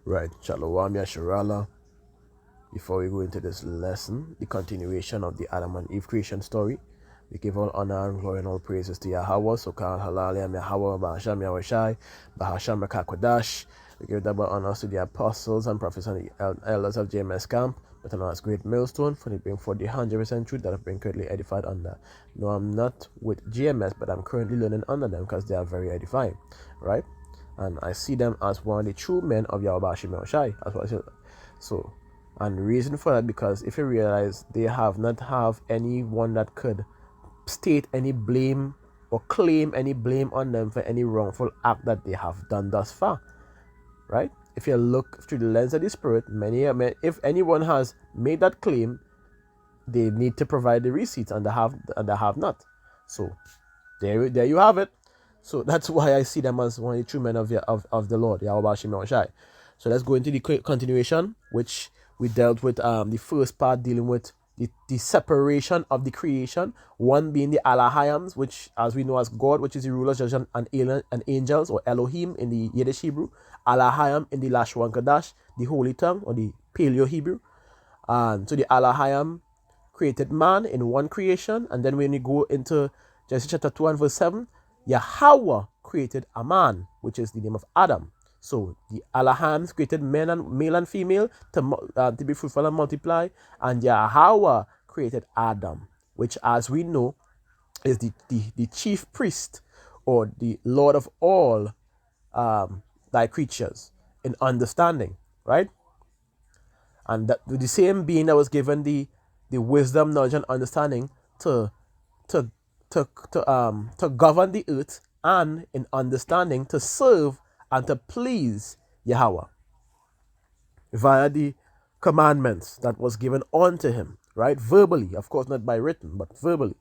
Right, Shalom Yasharala. Before we go into this lesson, the continuation of the Adam and Eve creation story, we give all honor and glory and all praises to Yahweh, Sokal Halal, Yahweh, Bahasham Yahushai, Bahasham Rakakwadash. We give double honors to the apostles and prophets and the elders of JMS Camp, but known as Great Millstone, for the 100% truth that have been currently edified under. No, I'm not with GMS, but I'm currently learning under them because they are very edifying, right? And I see them as one of the true men of Yahweh Bashim Yahushai, as well as so. And the reason for that, because if you realize they have not have anyone that could state any blame or claim any blame on them for any wrongful act that they have done thus far, right? If you look through the lens of the Spirit, if anyone has made that claim, they need to provide the receipts, and they have not. So there you have it. So that's why I see them as one of the true men of the Lord, Yahweh Bashim Yahushai. So let's go into the continuation, which we dealt with the first part dealing with the separation of the creation, one being the Alahayams, which as we know as God, which is the rulers, judges, and angels, or Elohim in the Yiddish Hebrew, Alahayam in the Lashwan Kadash, the Holy Tongue, or the Paleo Hebrew. And so the Alahayam created man in one creation, and then when we go into Genesis chapter 2 and verse 7, Yahweh created a man, which is the name of Adam. So the Alahams created male and female to be fruitful and multiply, and Yahweh created Adam, which, as we know, is the chief priest or the Lord of all thy creatures in understanding, right? And that the same being that was given the wisdom, knowledge, and understanding to govern the earth, and in understanding to serve and to please Yahweh via the commandments that was given unto him, right? Verbally, of course, not by written, but verbally,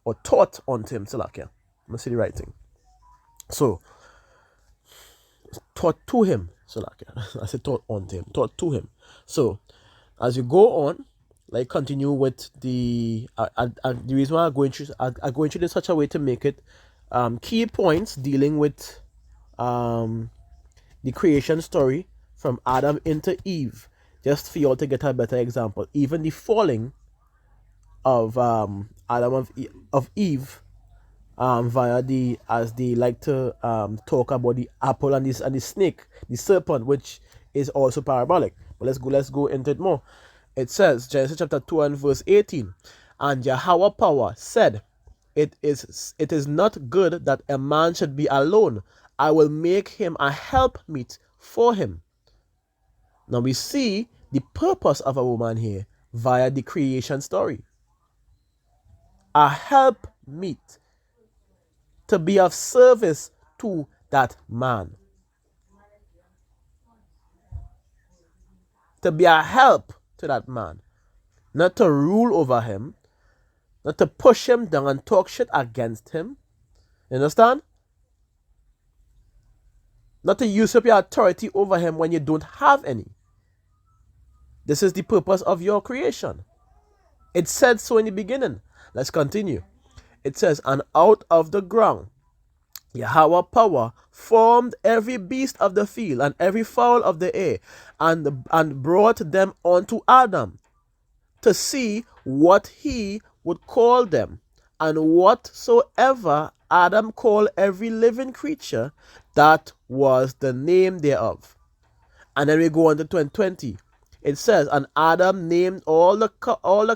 or taught unto him. Salakia. Let's see the right thing. So, taught to him. Salakia. I said taught unto him. Taught to him. So, as you go on, like continue with the reason why I go into this such a way to make it key points dealing with the creation story from Adam into Eve, just for you all to get a better example. Even the falling of Adam of Eve via the, as they like to talk about, the apple and the snake, the serpent, which is also parabolic. But let's go into it more. It says, Genesis chapter 2 and verse 18, and Yahweh power said, it is not good that a man should be alone. I will make him a helpmeet for him. Now we see the purpose of a woman here via the creation story. A helpmeet, to be of service to that man. To be a help to that man. Not to rule over him. Not to push him down and talk shit against him. You understand? Not to usurp your authority over him when you don't have any. This is the purpose of your creation. It said so in the beginning. Let's continue. It says, and out of the ground Yahweh power formed every beast of the field and every fowl of the air, and brought them unto Adam to see what he would call them. And whatsoever Adam called every living creature, that was the name thereof. And then we go on to 20. It says, and Adam named all the cattle,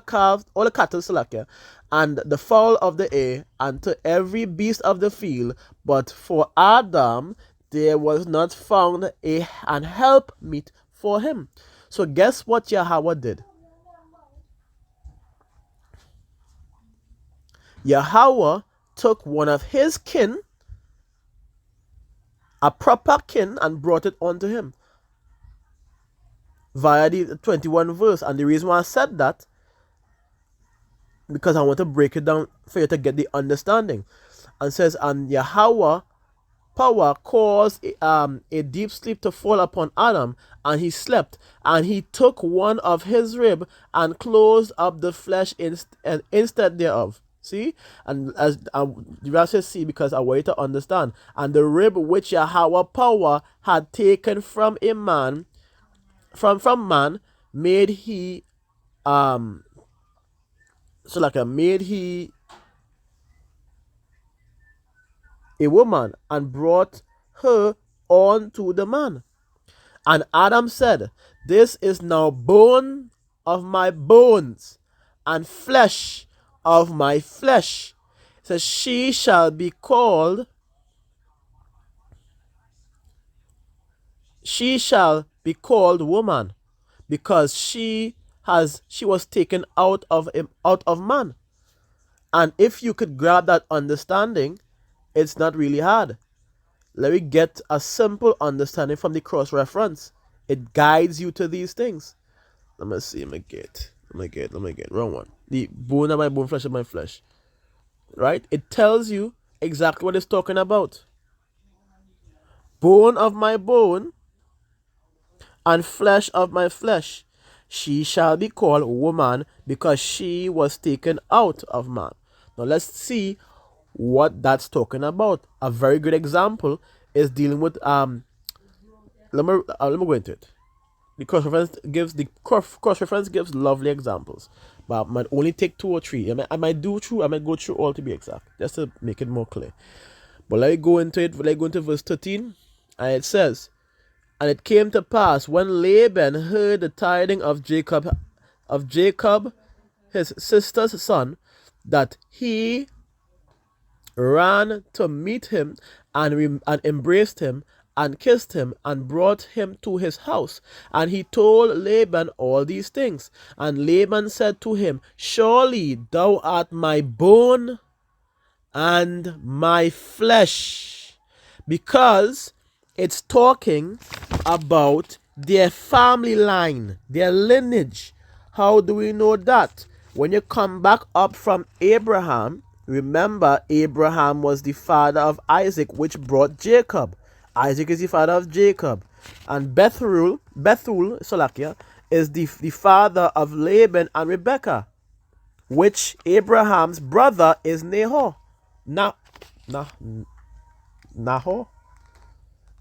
and the fowl of the air, and to every beast of the field. But for Adam there was not found an helpmeet for him. So guess what Yahweh did? Yahweh took one of his kin, a proper kin, and brought it unto him via the 21 verse. And the reason why I said that, because I want to break it down for you to get the understanding. And says, and Yahweh power caused a deep sleep to fall upon Adam, and he slept, and he took one of his rib and closed up the flesh instead thereof. See? And as the verse says, see, because I want you to understand. And the rib which Yahweh power had taken from a man from man made he um made he a woman and brought her on to the man. And Adam said, "This is now bone of my bones and flesh of my flesh. So she shall be called woman, because she was taken out of man." And if you could grab that understanding, it's not really hard. Let me get a simple understanding from the cross reference. It guides you to these things. Let me see. Let me get. Wrong one. The bone of my bone, flesh of my flesh. Right? It tells you exactly what it's talking about. Bone of my bone and flesh of my flesh. She shall be called woman, because she was taken out of man. Now let's see what that's talking about. A very good example is dealing with let me go into it. The cross reference gives lovely examples, but I might only take two or three. I might go through all to be exact, just to make it more clear. But let me go into it. Let me go into verse 13, and it says, "And it came to pass, when Laban heard the tiding of Jacob, his sister's son, that he ran to meet him and embraced him and kissed him and brought him to his house. And he told Laban all these things. And Laban said to him, Surely thou art my bone and my flesh," because it's talking about their family line, their lineage. How do we know that? When you come back up from Abraham, remember Abraham was the father of Isaac, which brought Jacob. Isaac is the father of Jacob. And Bethuel, Salakia, is the father of Laban and Rebekah, which Abraham's brother is Nahor. Nahor?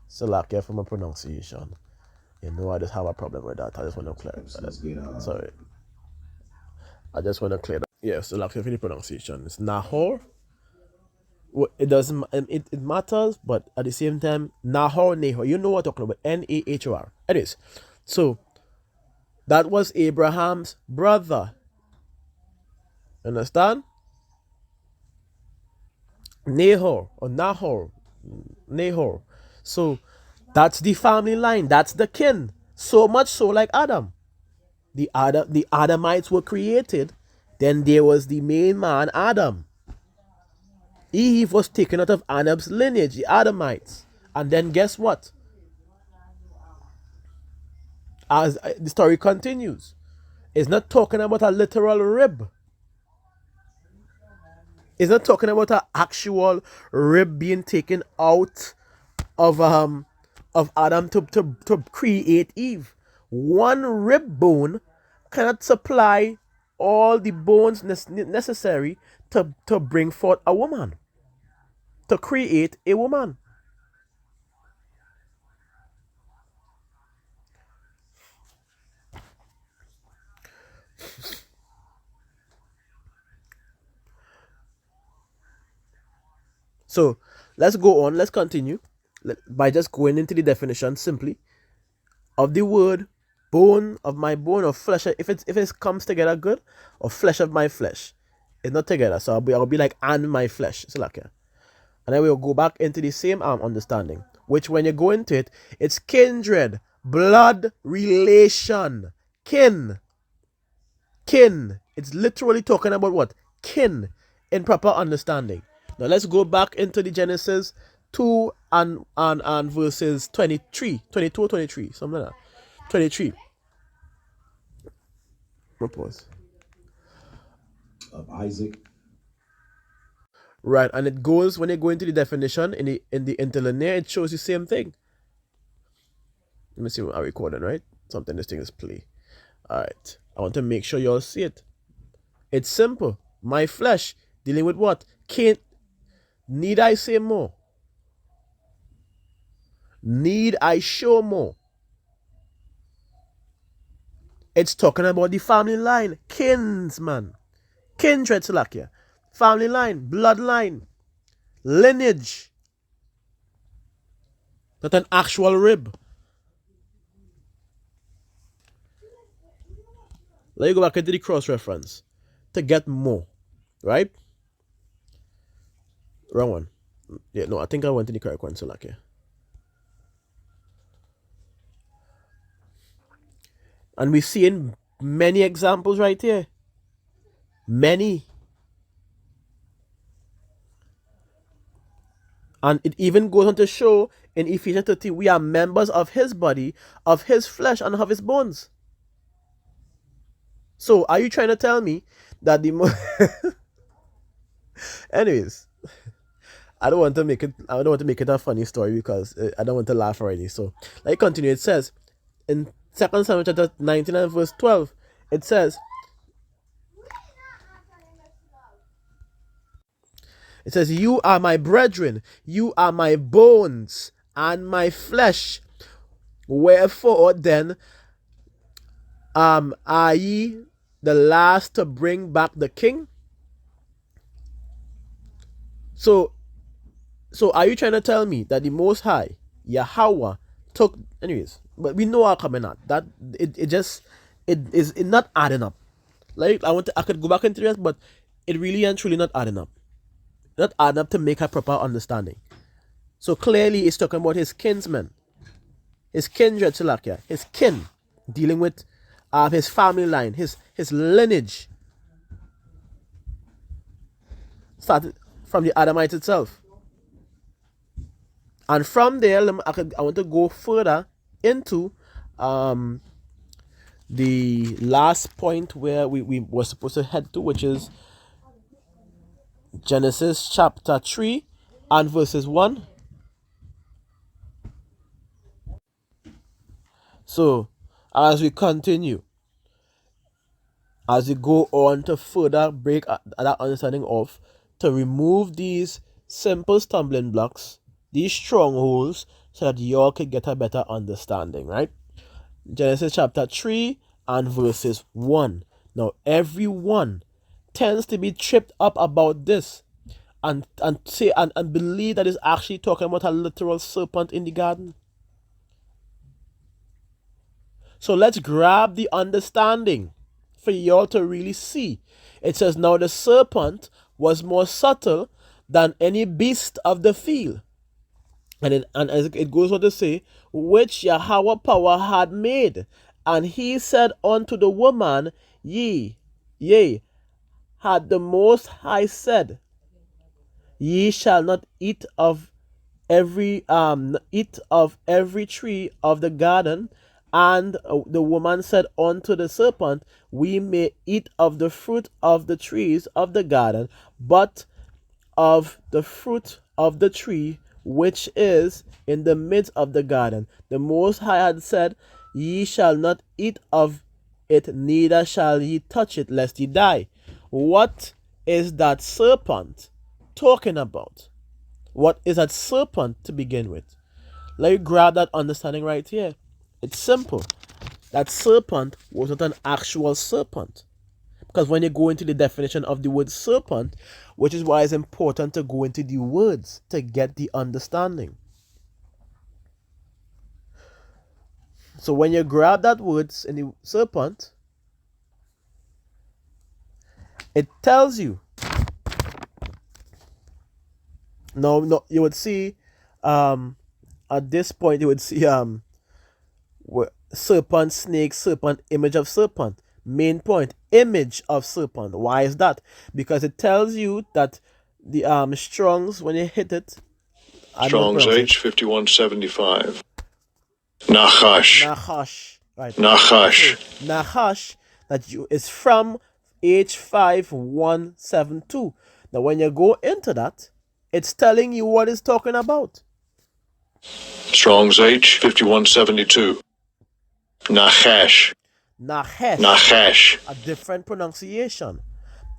Salakia for my pronunciation. You know, I just have a problem with that. I just want to clear that. Sorry. I just want to clear that. Yeah, so like for the pronunciation, it's Nahor. Well, it doesn't. It matters, but at the same time, Nahor. You know what I'm talking about? Nahor. It is. So that was Abraham's brother. Understand? Nahor. So that's the family line. That's the kin. So much so, like Adam. The Adamites were created. Then there was the main man, Adam. Eve was taken out of Adam's lineage, the Adamites. And then guess what? As the story continues, it's not talking about a literal rib. It's not talking about an actual rib being taken out of Adam to create Eve. One rib bone cannot supply all the bones necessary to bring forth a woman, to create a woman. So let's go on. Let's continue by just going into the definition simply of the word bone of my bone, or flesh. If it comes together good, or flesh of my flesh, it's not together. So I'll be like and my flesh. So like, and then we'll go back into the same understanding, which when you go into it, it's kindred, blood relation, kin. It's literally talking about what? Kin in proper understanding. Now let's go back into the Genesis 2 and verses 22 or 23, something like that. 23. Pause. Of Isaac. Right, and it goes, when you go into the definition in the interlinear, it shows the same thing. Let me see what I'm recording, right? Something, this thing is play. Alright. I want to make sure you all see it. It's simple. My flesh, dealing with what? Need I say more? Need I show more? It's talking about the family line, kinsman, kindred, Salakia, family line, bloodline, lineage, not an actual rib. Let me go back into the cross reference to get more, right? Wrong one. Yeah, no, I think I went to the correct one, Salakia. And we're seeing many examples right here. Many. And it even goes on to show in Ephesians 30, we are members of his body, of his flesh, and of his bones. So, are you trying to tell me that the anyways, I don't want to make it a funny story because I don't want to laugh already. So, let me continue. It says in 2 Samuel chapter 19 and verse 12, it says, you are my brethren, you are my bones and my flesh. Wherefore then are ye the last to bring back the king? So are you trying to tell me that the Most High, Yahweh, took, anyways, but we know our coming out, that it is not adding up. Like, I could go back into this, but it really and truly not adding up. Not adding up to make a proper understanding. So clearly it's talking about his kinsmen, his kindred, Salakia, his kin, dealing with his family line, his lineage, started from the Adamite itself. And from there, I want to go further into the last point where we were supposed to head to, which is Genesis chapter 3 and verses 1. So, as we continue, as we go on to further break that understanding off, to remove these simple stumbling blocks, these strongholds, so that y'all can get a better understanding, right? Genesis chapter 3 and verses 1. Now, everyone tends to be tripped up about this and say and believe that it's actually talking about a literal serpent in the garden. So let's grab the understanding for y'all to really see. It says, now the serpent was more subtle than any beast of the field. And as it goes on to say, which Yahweh power had made. And he said unto the woman, yea, had the Most High said, ye shall not eat of every tree of the garden. And the woman said unto the serpent, we may eat of the fruit of the trees of the garden, but of the fruit of the tree which is in the midst of the garden, the Most High had said, ye shall not eat of it, neither shall ye touch it, lest ye die. What is that serpent talking about? What is that serpent to begin with? Let me grab that understanding right here. It's simple. That serpent was not an actual serpent. Because when you go into the definition of the word serpent, which is why it's important to go into the words to get the understanding. So when you grab that words in the serpent, it tells you. No, you would see at this point you would see serpent, snake, serpent, image of serpent. Main point, image of serpent. Why is that? Because it tells you that the Strongs, when you hit it, Strong's H5175. Nachash. Right. Nachash. So, Nachash, that is from H5172. Now when you go into that, it's telling you what it's talking about. Strong's H5172. Nachash. A different pronunciation.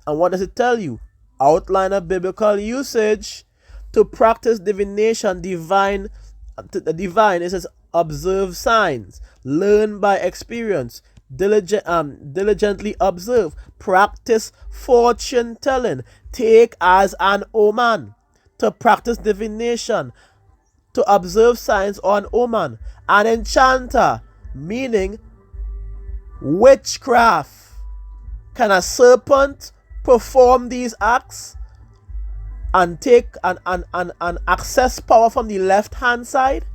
And what does it tell you? Outline of biblical usage. To practice divination, divine, it says observe signs, learn by experience, diligently observe, practice fortune telling, take as an omen, to practice divination, to observe signs on omen, an enchanter, meaning witchcraft. Can a serpent perform these acts and take and access power from the left hand side?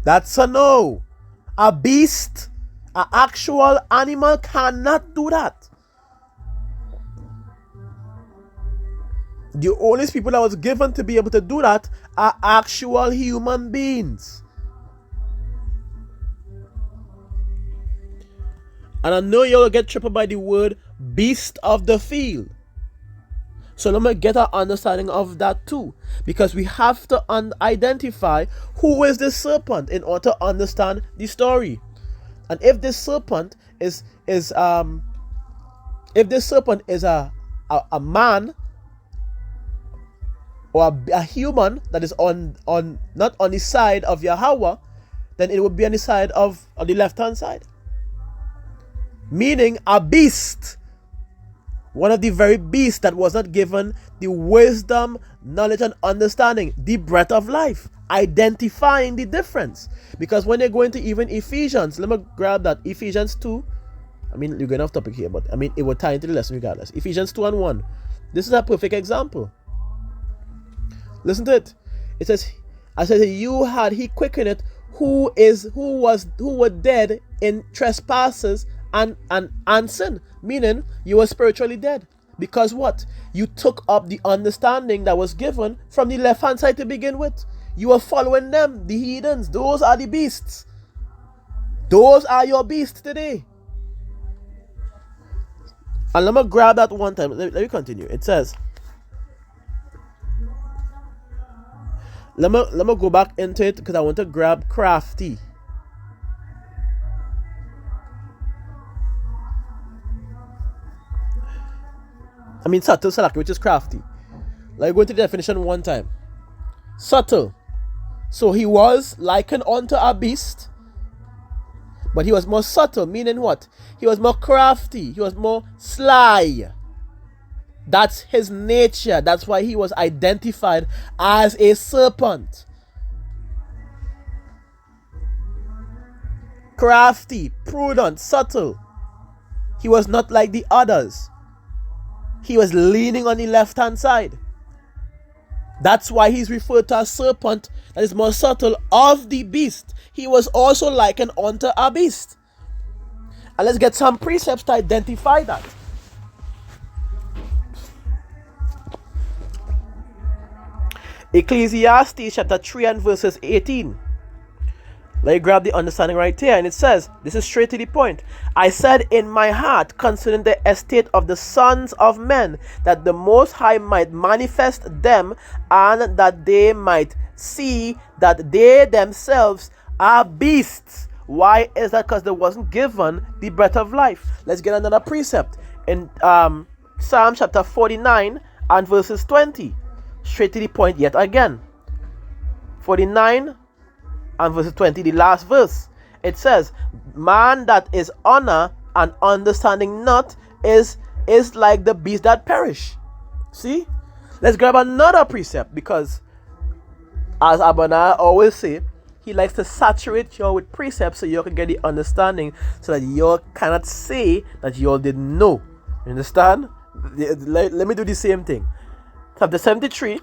That's a no. A beast, an actual animal cannot do that. The only people that was given to be able to do that are actual human beings. And I know you'll get tripped by the word beast of the field. So let me get an understanding of that too. Because we have to identify who is this serpent in order to understand the story. And if this serpent is a man or a human that is on not on the side of Yahweh, then it would be on the side of the left hand side. Meaning a beast. One of the very beasts that was not given the wisdom, knowledge, and understanding, the breath of life, identifying the difference. Because when they go into even Ephesians, let me grab that, Ephesians 2. I mean, you're going off topic here, but I mean, it will tie into the lesson regardless. Ephesians 2 and 1. This is a perfect example. Listen to it. It says, I said, you had he quickened it, who were dead in trespasses and sin, meaning you were spiritually dead. Because what? You took up the understanding that was given from the left hand side to begin with. You were following them, the heathens. Those are the beasts. Those are your beasts today. And let me grab that one time. Let me continue. It says, let me go back into it because I want to grab crafty. I mean subtle, Salaki, which is crafty. Let me go to the definition one time. Subtle. So he was likened unto a beast, but he was more subtle, meaning what? He was more crafty. He was more sly. That's his nature. That's why he was identified as a serpent. Crafty, prudent, subtle. He was not like the others. He was leaning on the left hand side. That's why he's referred to as serpent, that is more subtle, of the beast. He was also likened unto a beast. And let's get some precepts to identify that. Ecclesiastes chapter 3 and verses 18. Let me grab the understanding right here, and it says, this is straight to the point. I said in my heart concerning the estate of the sons of men, that the Most High might manifest them, and that they might see that they themselves are beasts. Why is that? Because they wasn't given the breath of life. Let's get another precept in Psalm chapter 49 and verses 20. Straight to the point yet again. 49 and verse 20, the last verse. It says, man that is honor and understanding not is like the beast that perish. See? Let's grab another precept, because as Abana always say, he likes to saturate you with precepts so you can get the understanding, so that you cannot say that you all didn't know. You understand? Let me do the same thing. Chapter 73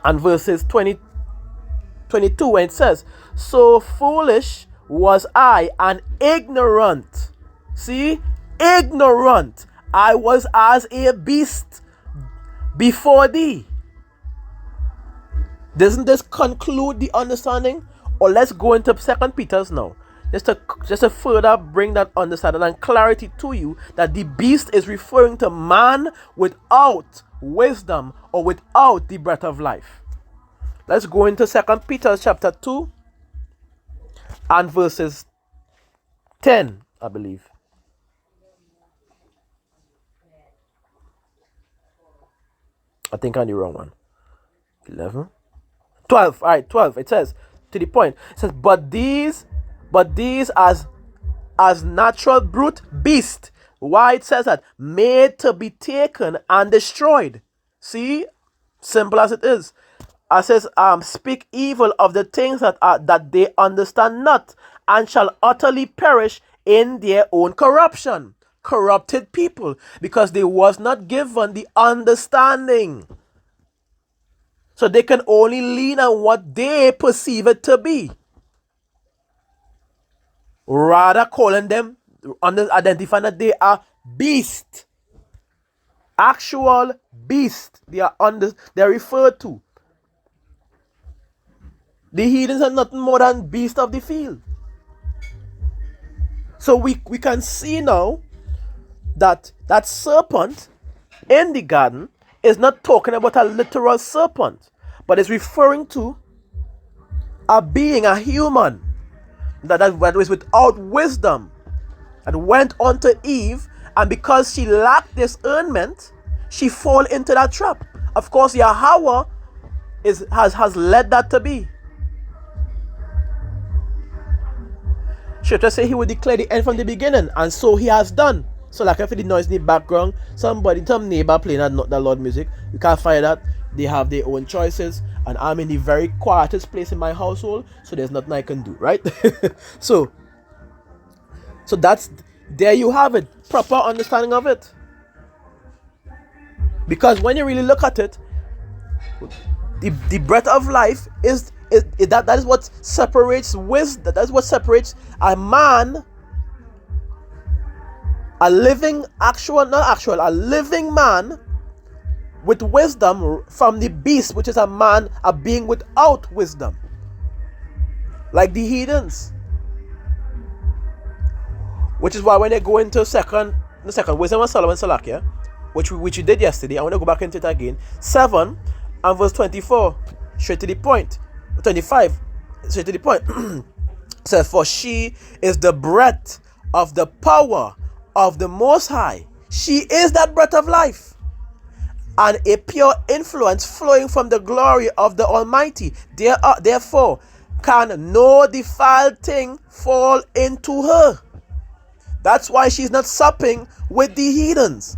and verses 22, when it says, so foolish was I and ignorant. See? Ignorant. I was as a beast before thee. Doesn't this conclude the understanding? Or let's go into 2 Peter's now. Just to further bring that understanding and clarity to you, that the beast is referring to man without wisdom or without the breath of life. Let's go into 2 Peter chapter 2 and verses 10, I believe. I think I'm the wrong one. 11. 12. All right, 12. It says, to the point. It says, but these as natural brute beast. Why it says that? Made to be taken and destroyed. See? Simple as it is. It says, speak evil of the things that they understand not, and shall utterly perish in their own corruption. Corrupted people, because they was not given the understanding. So they can only lean on what they perceive it to be, rather calling them, identifying that they are beast, actual beast. They're referred to. The heathens are nothing more than beasts of the field. So we can see now that serpent in the garden is not talking about a literal serpent, but is referring to a being, a human, that was without wisdom, and went on to Eve, and because she lacked discernment, she fall into that trap. Of course, Yahweh has led that to be. Scripture say he would declare the end from the beginning, and so he has done. So like if the noise in the background, some neighbor playing that loud music, you can't find that. They have their own choices, and I'm in the very quietest place in my household, so there's nothing I can do, right? so that's, there you have it, proper understanding of it. Because when you really look at it, the breath of life is that is what separates wisdom. That is what separates a man, a living man with wisdom, from the beast, which is a being without wisdom, like the heathens. Which is why when they go into the second Wisdom of Solomon, Salakia, which we did yesterday, I want to go back into it again. 7 and verse 24, straight to the point. 25, straight to the point. Says, for she is the breath of the power of the Most High. She is that breath of life, and a pure influence flowing from the glory of the Almighty. Therefore, can no defiled thing fall into her. That's why she's not supping with the heathens.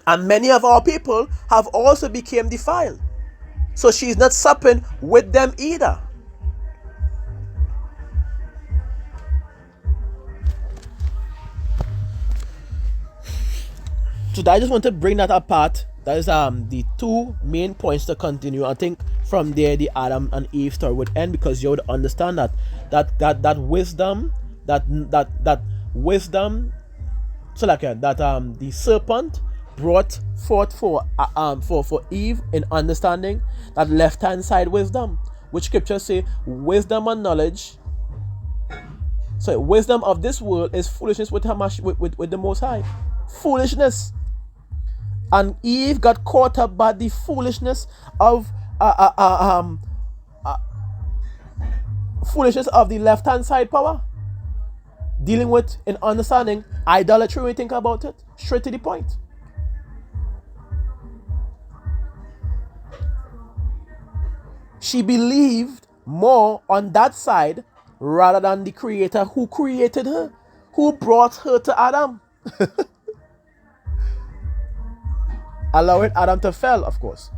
And many of our people have also become defiled. So she's not supping with them either. So I just want to bring that apart. That is the two main points to continue. I think from there the Adam and Eve story would end, because you would understand that wisdom, that wisdom. So like that the serpent brought forth for Eve in understanding that left hand side wisdom, which scriptures say wisdom and knowledge. So wisdom of this world is foolishness with the Most High. Foolishness. And Eve got caught up by the foolishness of the left hand side power, dealing with and understanding idolatry. When you think about it, straight to the point. She believed more on that side rather than the Creator who created her, who brought her to Adam. Allowing Adam to fail, of course.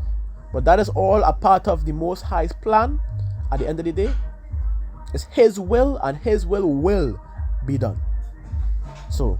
But that is all a part of the Most High's plan. At the end of the day, it's His will, and His will be done. So